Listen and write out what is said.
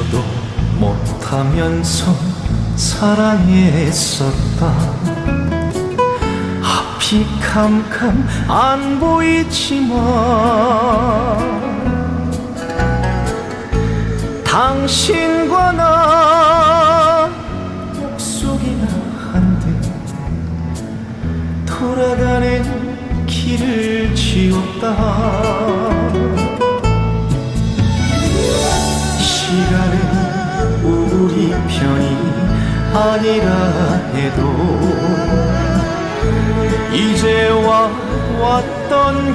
잊지도 못하면서 사랑했었다. 앞이 캄캄 안 보이지만 당신과 나 약속이나 한 듯 돌아가는 길을 지웠다. 시간은 우리 편이 아니라 해도 이제와 왔던